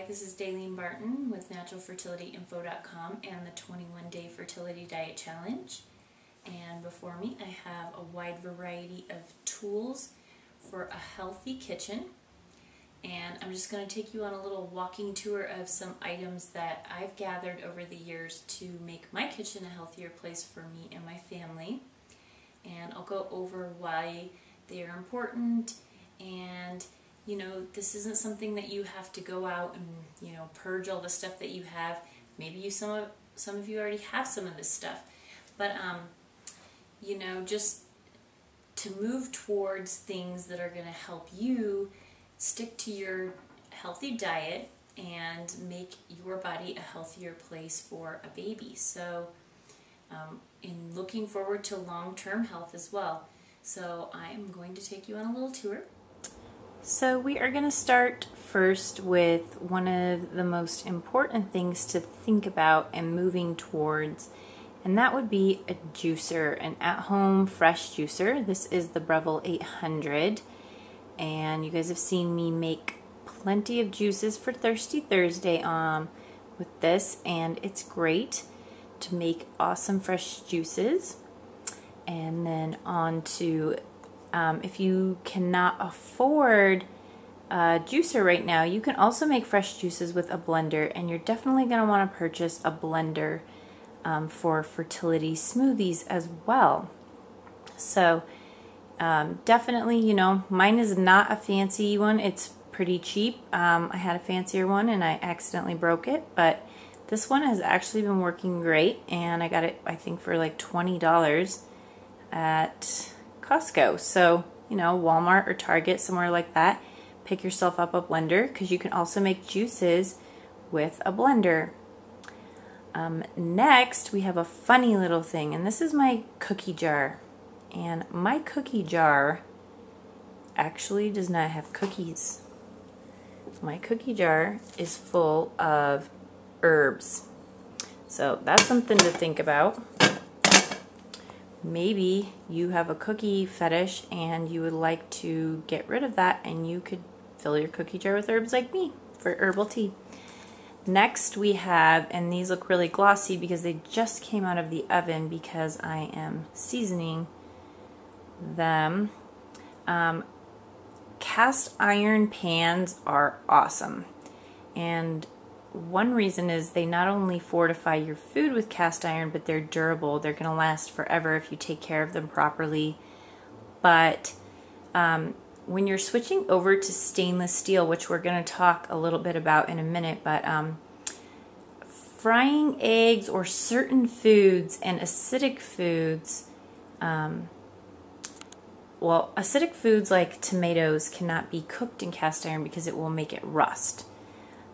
this is Daleen Barton with naturalfertilityinfo.com and the 21-day fertility diet challenge. And before me I have a wide variety of tools for a healthy kitchen. And I'm just going to take you on a little walking tour of some items that I've gathered over the years to make my kitchen a healthier place for me and my family. And I'll go over why they are important, and you know, this isn't something that you have to go out and, you know, purge all the stuff that you have. Maybe some of you already have some of this stuff, but you know, just to move towards things that are going to help you stick to your healthy diet and make your body a healthier place for a baby. So in looking forward to long-term health as well. So I'm going to take you on a little tour. So we are going to start first with one of the most important things to think about and moving towards, and that would be a juicer, an at-home fresh juicer. This is the Breville 800, and you guys have seen me make plenty of juices for Thirsty Thursday with this, and it's great to make awesome fresh juices. And then on to if you cannot afford a juicer right now, you can also make fresh juices with a blender, and you're definitely going to want to purchase a blender for fertility smoothies as well. So definitely, you know, mine is not a fancy one. It's pretty cheap. I had a fancier one and I accidentally broke it, but this one has actually been working great, and I got it, I think, for like $20 at Costco. So, you know, Walmart or Target, somewhere like that, pick yourself up a blender, because you can also make juices with a blender. Next, we have a funny little thing, and this is my cookie jar. And my cookie jar actually does not have cookies. My cookie jar is full of herbs. So that's something to think about. Maybe you have a cookie fetish and you would like to get rid of that, and you could fill your cookie jar with herbs like me for herbal tea. Next we have, and these look really glossy because they just came out of the oven because I am seasoning them. Cast iron pans are awesome, and one reason is they not only fortify your food with cast iron, but they're durable. They're going to last forever if you take care of them properly. But when you're switching over to stainless steel, which we're going to talk a little bit about in a minute, but frying eggs or certain foods and acidic foods, well, acidic foods like tomatoes cannot be cooked in cast iron because it will make it rust.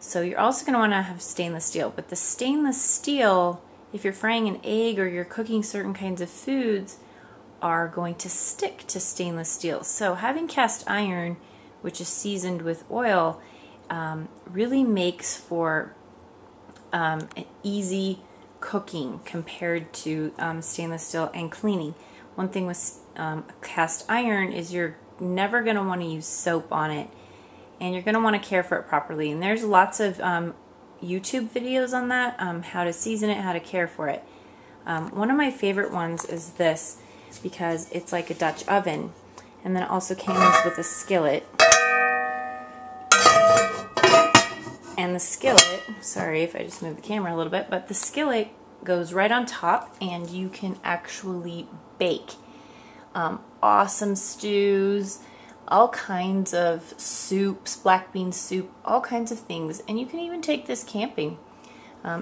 So you're also going to want to have stainless steel. But the stainless steel, if you're frying an egg or you're cooking certain kinds of foods, are going to stick to stainless steel. So having cast iron, which is seasoned with oil, really makes for an easy cooking compared to stainless steel and cleaning. One thing with cast iron is you're never going to want to use soap on it, and you're going to want to care for it properly. And there's lots of YouTube videos on that, how to season it, how to care for it. One of my favorite ones is this, because it's like a Dutch oven, and then it also comes with a skillet. And the skillet, sorry if I just moved the camera a little bit, but the skillet goes right on top, and you can actually bake awesome stews, all kinds of soups, black bean soup, all kinds of things. And you can even take this camping.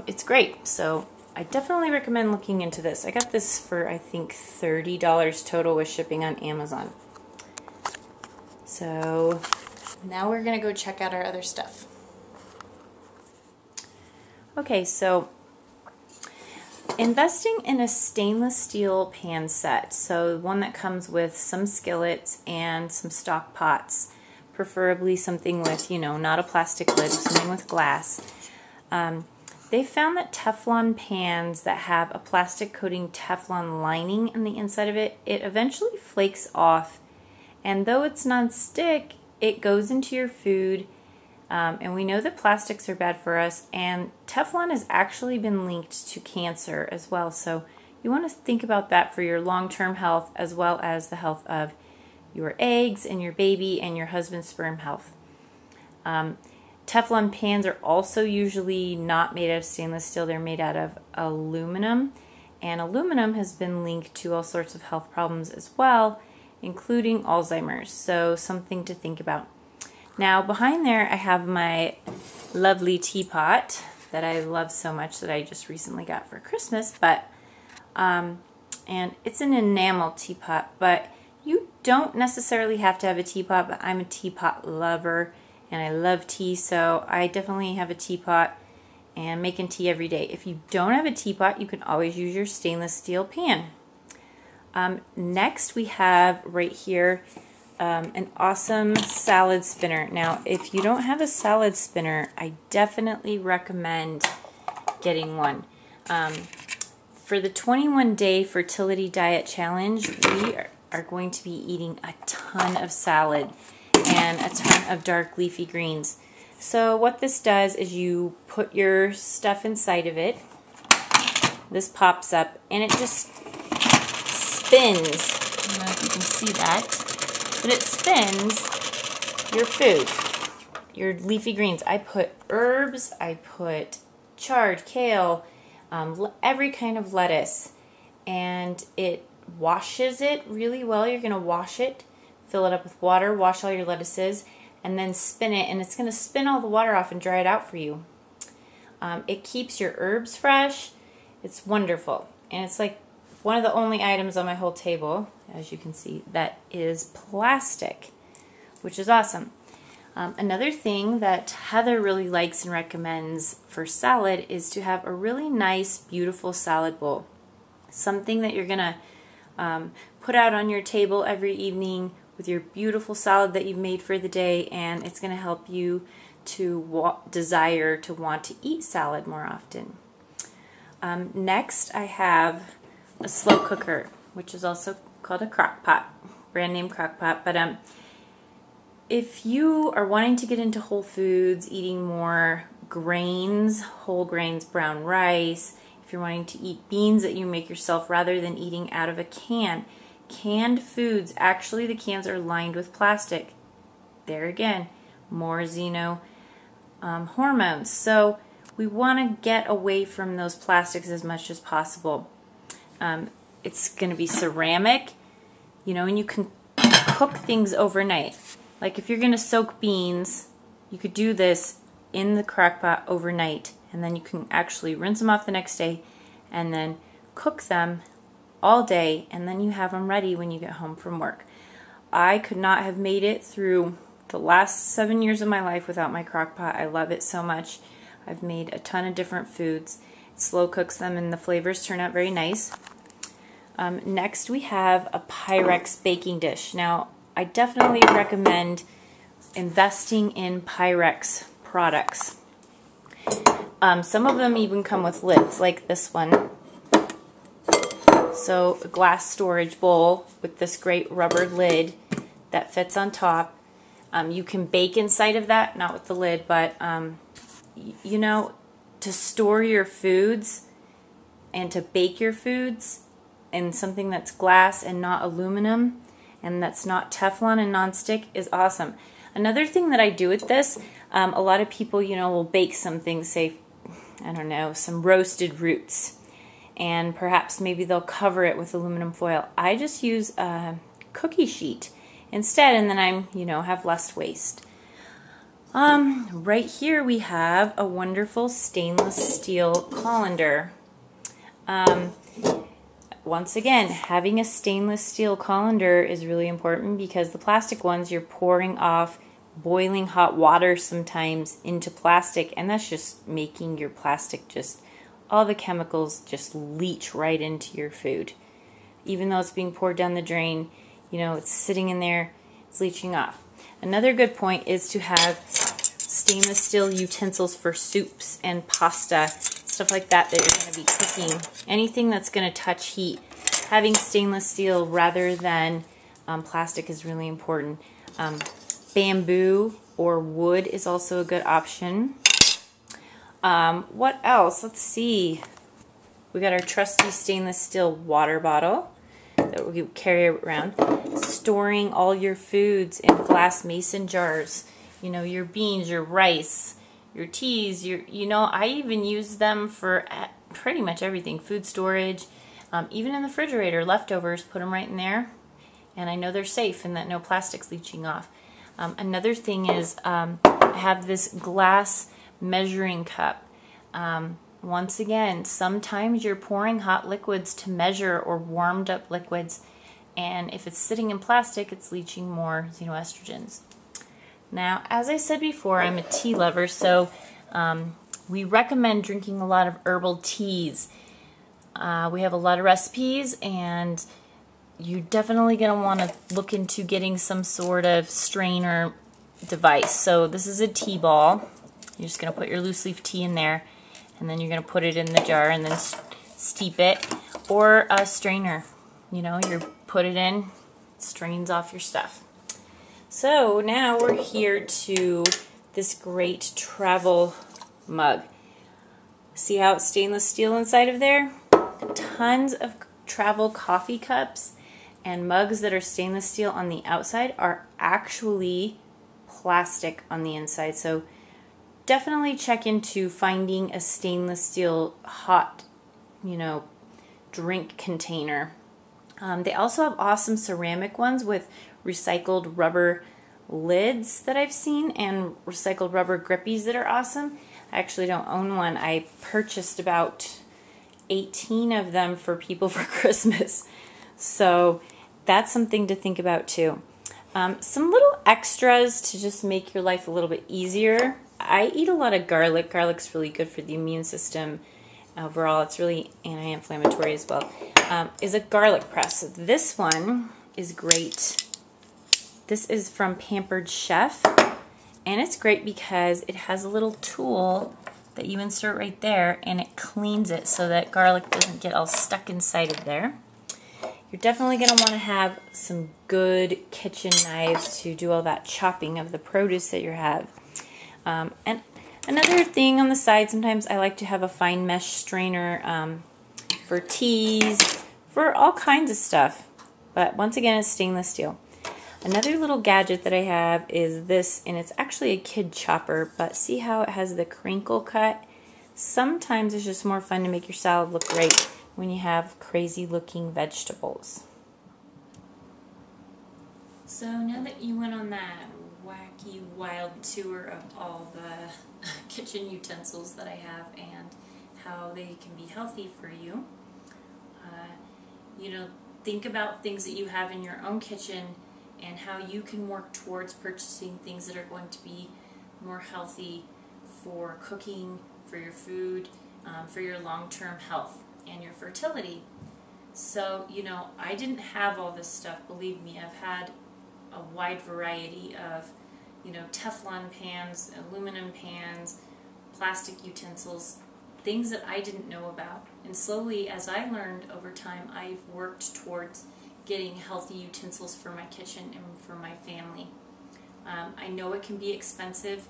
It's great. So I definitely recommend looking into this. I got this for, I think, $30 total with shipping on Amazon. So now we're going to go check out our other stuff. Okay, so investing in a stainless steel pan set, so one that comes with some skillets and some stock pots, preferably something with, you know, not a plastic lid, something with glass. They found that Teflon pans that have a plastic coating Teflon lining on the inside of it, it eventually flakes off, and though it's non-stick, it goes into your food And we know that plastics are bad for us, and Teflon has actually been linked to cancer as well. So you want to think about that for your long-term health, as well as the health of your eggs and your baby and your husband's sperm health. Teflon pans are also usually not made out of stainless steel. They're made out of aluminum, and aluminum has been linked to all sorts of health problems as well, including Alzheimer's. So something to think about. Now behind there I have my lovely teapot that I love so much that I just recently got for Christmas, and it's an enamel teapot, but you don't necessarily have to have a teapot, but I'm a teapot lover and I love tea, so I definitely have a teapot and making tea every day. If you don't have a teapot, you can always use your stainless steel pan. Next we have right here an awesome salad spinner. Now if you don't have a salad spinner, I definitely recommend getting one. For the 21-day Fertility Diet Challenge, we are going to be eating a ton of salad and a ton of dark leafy greens. So what this does is you put your stuff inside of it. This pops up and it just spins. I don't know if you can see that, but it spins your food, your leafy greens. I put herbs, I put chard, kale, every kind of lettuce, and it washes it really well. You're going to wash it, fill it up with water, wash all your lettuces, and then spin it, and it's going to spin all the water off and dry it out for you. It keeps your herbs fresh. It's wonderful, and it's like one of the only items on my whole table, as you can see, that is plastic, which is awesome. Another thing that Heather really likes and recommends for salad is to have a really nice, beautiful salad bowl. Something that you're going to put out on your table every evening with your beautiful salad that you've made for the day, and it's going to help you to desire to want to eat salad more often. Next I have a slow cooker, which is also called a crock pot, brand name crock pot, but if you are wanting to get into whole foods, eating more grains, whole grains, brown rice, if you're wanting to eat beans that you make yourself rather than eating out of a can, canned foods, actually the cans are lined with plastic. There again, more hormones. So we want to get away from those plastics as much as possible. It's going to be ceramic, and you can cook things overnight. Like if you're going to soak beans, you could do this in the crock pot overnight, and then you can actually rinse them off the next day and then cook them all day, and then you have them ready when you get home from work. I could not have made it through the last 7 years of my life without my crock pot. I love it so much. I've made a ton of different foods. It slow cooks them and the flavors turn out very nice. Next we have a Pyrex baking dish. Now I definitely recommend investing in Pyrex products. Some of them even come with lids, like this one. So a glass storage bowl with this great rubber lid that fits on top. You can bake inside of that, not with the lid, but to store your foods and to bake your foods in something that's glass and not aluminum, and that's not Teflon and nonstick, is awesome. Another thing that I do with this, a lot of people, will bake some things, say, I don't know, some roasted roots, and perhaps maybe they'll cover it with aluminum foil. I just use a cookie sheet instead, and then I'm, have less waste. Right here we have a wonderful stainless steel colander. Once again, having a stainless steel colander is really important, because the plastic ones, you're pouring off boiling hot water sometimes into plastic, and that's just making your plastic all the chemicals just leach right into your food. Even though it's being poured down the drain, it's sitting in there, it's leaching off. Another good point is to have stainless steel utensils for soups and pasta, stuff like that you're going to be cooking. Anything that's going to touch heat, having stainless steel rather than plastic is really important. Bamboo or wood is also a good option. What else? Let's see. We got our trusty stainless steel water bottle that we carry around. Storing all your foods in glass mason jars. You know, your beans, your rice, your teas, I even use them for pretty much everything. Food storage, even in the refrigerator, leftovers, put them right in there. And I know they're safe and that no plastic's leaching off. Another thing is I have this glass measuring cup. Once again, sometimes you're pouring hot liquids to measure or warmed up liquids, and if it's sitting in plastic, it's leaching more xenoestrogens. Now, as I said before, I'm a tea lover, so we recommend drinking a lot of herbal teas. We have a lot of recipes, and you're definitely going to want to look into getting some sort of strainer device. So this is a tea ball. You're just going to put your loose leaf tea in there, and then you're going to put it in the jar and then steep it. Or a strainer. You know, you put it in, strains off your stuff. So now we're here to this great travel mug. See how it's stainless steel inside of there? Tons of travel coffee cups and mugs that are stainless steel on the outside are actually plastic on the inside. So definitely check into finding a stainless steel hot, drink container. They also have awesome ceramic ones with recycled rubber lids that I've seen and recycled rubber grippies that are awesome. I actually don't own one. I purchased about 18 of them for people for Christmas. So that's something to think about too. Some little extras to just make your life a little bit easier. I eat a lot of garlic. Garlic's really good for the immune system. Overall, it's really anti-inflammatory as well. Is a garlic press. This one is great. This is from Pampered Chef, and it's great because it has a little tool that you insert right there, and it cleans it so that garlic doesn't get all stuck inside of there. You're definitely going to want to have some good kitchen knives to do all that chopping of the produce that you have. And another thing on the side, sometimes I like to have a fine mesh strainer for teas, for all kinds of stuff. But once again, it's stainless steel. Another little gadget that I have is this, and it's actually a kid chopper, but see how it has the crinkle cut? Sometimes it's just more fun to make your salad look great when you have crazy looking vegetables. So now that you went on that wacky, wild tour of all the kitchen utensils that I have and how they can be healthy for you, think about things that you have in your own kitchen and how you can work towards purchasing things that are going to be more healthy for cooking, for your food, for your long-term health and your fertility. So, I didn't have all this stuff, believe me. I've had a wide variety of, Teflon pans, aluminum pans, plastic utensils, things that I didn't know about. And slowly, as I learned over time, I've worked towards getting healthy utensils for my kitchen and for my family. I know it can be expensive,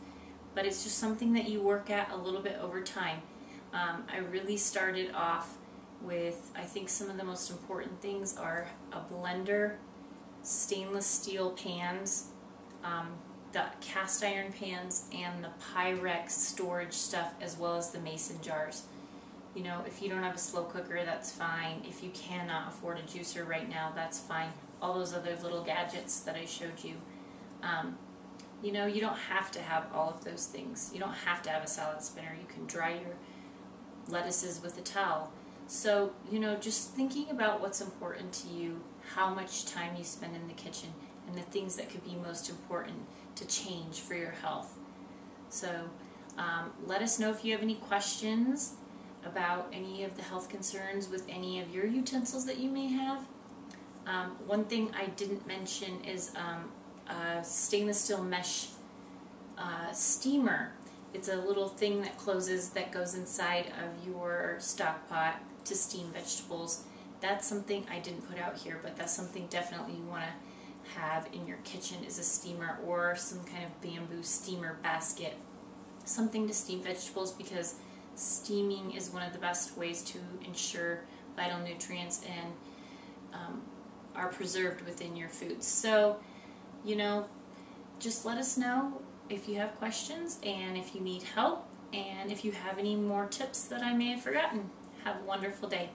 but it's just something that you work at a little bit over time. I really started off with, I think some of the most important things are a blender, stainless steel pans, the cast iron pans, and the Pyrex storage stuff, as well as the mason jars. If you don't have a slow cooker, that's fine. If you cannot afford a juicer right now, that's fine. All those other little gadgets that I showed you. You don't have to have all of those things. You don't have to have a salad spinner. You can dry your lettuces with a towel. So, just thinking about what's important to you, how much time you spend in the kitchen, and the things that could be most important to change for your health. So, let us know if you have any questions about any of the health concerns with any of your utensils that you may have. One thing I didn't mention is a stainless steel mesh steamer. It's a little thing that closes that goes inside of your stock pot to steam vegetables. That's something I didn't put out here, but that's something definitely you want to have in your kitchen is a steamer or some kind of bamboo steamer basket, something to steam vegetables, because steaming is one of the best ways to ensure vital nutrients and are preserved within your foods. So, just let us know if you have questions and if you need help, and if you have any more tips that I may have forgotten. Have a wonderful day.